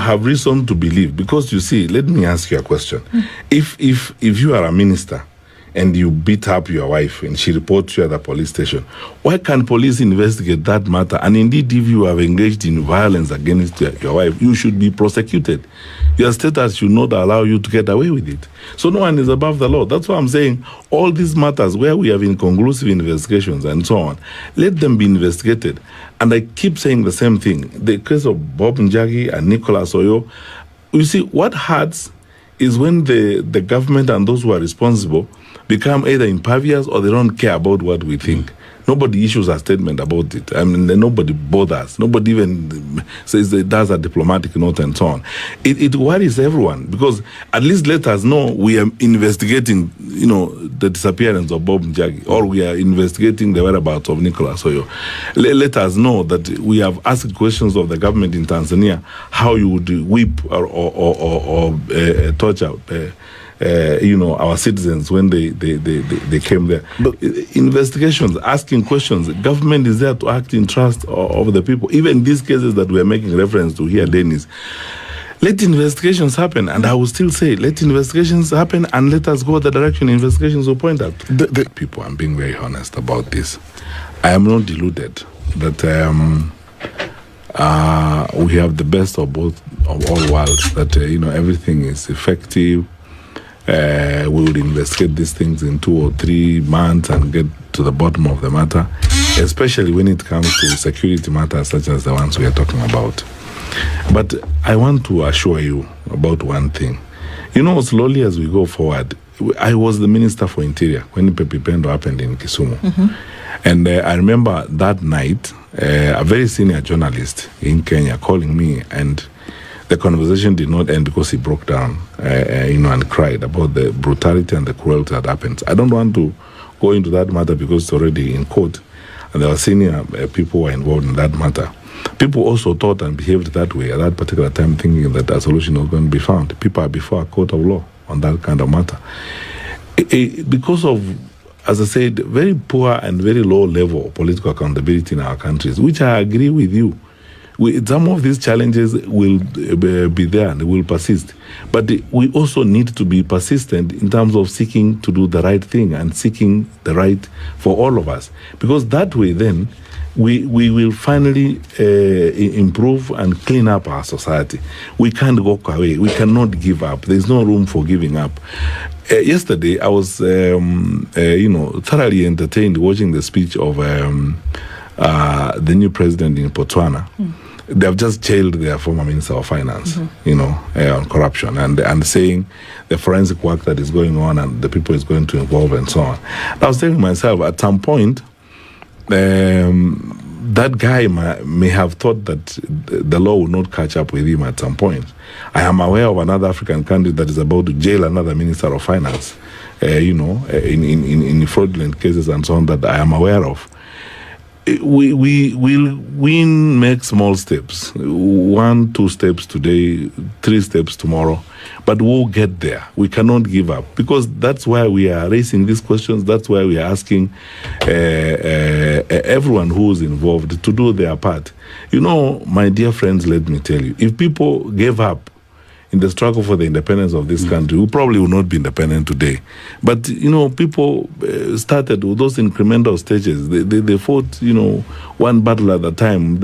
have reason to believe, because you see, let me ask you a question. If you are a minister and you beat up your wife and she reports you at the police station, why can't police investigate that matter? And indeed, if you have engaged in violence against your wife, you should be prosecuted. Your status should not allow you to get away with it. So no one is above the law. That's why I'm saying all these matters where we have inconclusive investigations and so on, let them be investigated. And I keep saying the same thing. The case of Bob Njagi and Nicholas Oyo, you see, what hurts is when the government and those who are responsible become either impervious or they don't care about what we think. Nobody issues a statement about it. I mean, nobody bothers. Nobody even says it does a diplomatic note and so on. It worries everyone, because at least let us know we are investigating, the disappearance of Bob Njagi, or we are investigating the whereabouts of Nicholas Oyo. Let us know that we have asked questions of the government in Tanzania how you would whip or torture our citizens when they came there. But investigations, asking questions, government is there to act in trust of the people. Even these cases that we are making reference to here, Dennis, let investigations happen. And I will still say, let investigations happen and let us go the direction investigations will point at. The people, I'm being very honest about this. I am not deluded that we have the best of all worlds, that everything is effective. We will investigate these things in 2 or 3 months and get to the bottom of the matter, especially when it comes to security matters such as the ones we are talking about. But I want to assure you about one thing. Slowly as we go forward, I was the Minister for Interior when Pepe Pendo happened in Kisumu. And I remember that night, a very senior journalist in Kenya calling me, and the conversation did not end because he broke down, and cried about the brutality and the cruelty that happens. I don't want to go into that matter because it's already in court, and there were senior people who were involved in that matter. People also thought and behaved that way at that particular time, thinking that a solution was going to be found. People are before a court of law on that kind of matter. Because of, as I said, very poor and very low level of political accountability in our countries, which I agree with you. Some of these challenges will be there and will persist. But we also need to be persistent in terms of seeking to do the right thing and seeking the right for all of us. Because that way then, we will finally improve and clean up our society. We can't walk away. We cannot give up. There's no room for giving up. Yesterday, I was, thoroughly entertained watching the speech of the new president in Botswana. They have just jailed their former Minister of Finance, on corruption and saying the forensic work that is going on and the people is going to involve and so on. I was telling myself, at some point, that guy may have thought that the law will not catch up with him at some point. I am aware of another African country that is about to jail another Minister of Finance, in fraudulent cases and so on that I am aware of. We will make small steps, 1, 2 steps today, 3 steps tomorrow, but we'll get there. We cannot give up, because that's why we are raising these questions. That's why we are asking everyone who is involved to do their part. My dear friends, let me tell you, if people gave up in the struggle for the independence of this country, we probably will not be independent today. But, people started with those incremental stages. They fought, one battle at a time.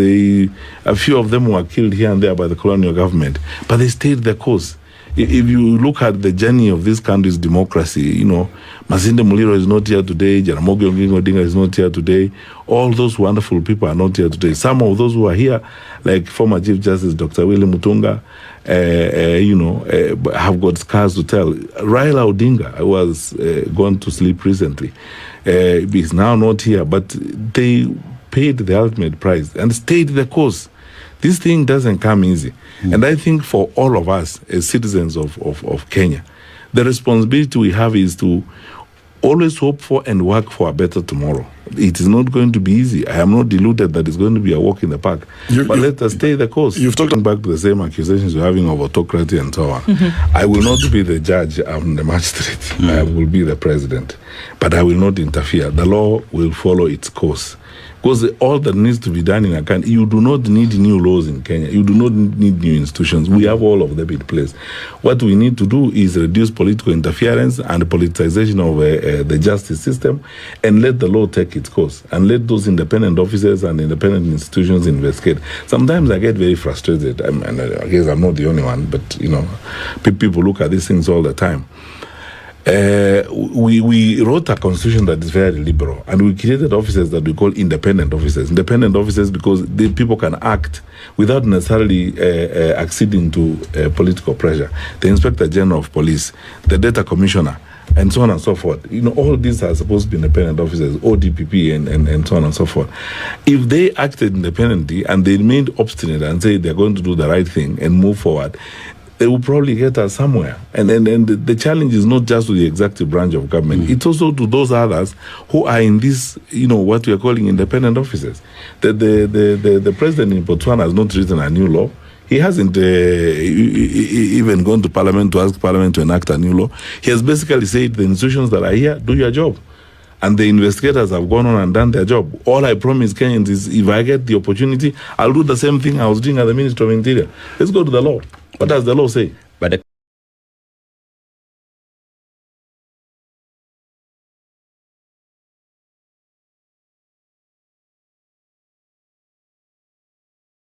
A few of them were killed here and there by the colonial government, but they stayed the course. If you look at the journey of this country's democracy, Masinde Muliro is not here today, Jaramogi Oginga Odinga is not here today, all those wonderful people are not here today. Some of those who are here, like former Chief Justice Dr. William Mutunga, have got scars to tell. Raila Odinga was gone to sleep recently. He's now not here, but they paid the ultimate price and stayed the course. This thing doesn't come easy. And I think for all of us as citizens of Kenya, the responsibility we have is to always hope for and work for a better tomorrow. It is not going to be easy. I am not deluded that it's going to be a walk in the park. But let us stay the course. You've talked back to the same accusations you're having of autocracy and so on. I will not be the judge on the magistrate. I will be the president. But I will not interfere. The law will follow its course. Because all that needs to be done in a country, you do not need new laws in Kenya. You do not need new institutions. We have all of them in place. What we need to do is reduce political interference and politicization of the justice system, and let the law take its course, and let those independent officers and independent institutions investigate. Sometimes I get very frustrated, and I guess I'm not the only one, but people look at these things all the time. We wrote a constitution that is very liberal, and we created officers that we call independent officers. Independent officers because the people can act without necessarily acceding to political pressure. The Inspector General of Police, the Data Commissioner, and so on and so forth. All these are supposed to be independent officers, ODPP, and so on and so forth. If they acted independently and they remained obstinate and say they're going to do the right thing and move forward, they will probably get us somewhere. And the challenge is not just to the executive branch of government. It's also to those others who are in this, what we are calling independent officers. The president in Botswana has not written a new law. He hasn't even gone to Parliament to ask Parliament to enact a new law. He has basically said, the institutions that are here, do your job. And the investigators have gone on and done their job. All I promise Kenyans is, if I get the opportunity, I'll do the same thing I was doing at the Ministry of Interior. Let's go to the law. What does the law say? But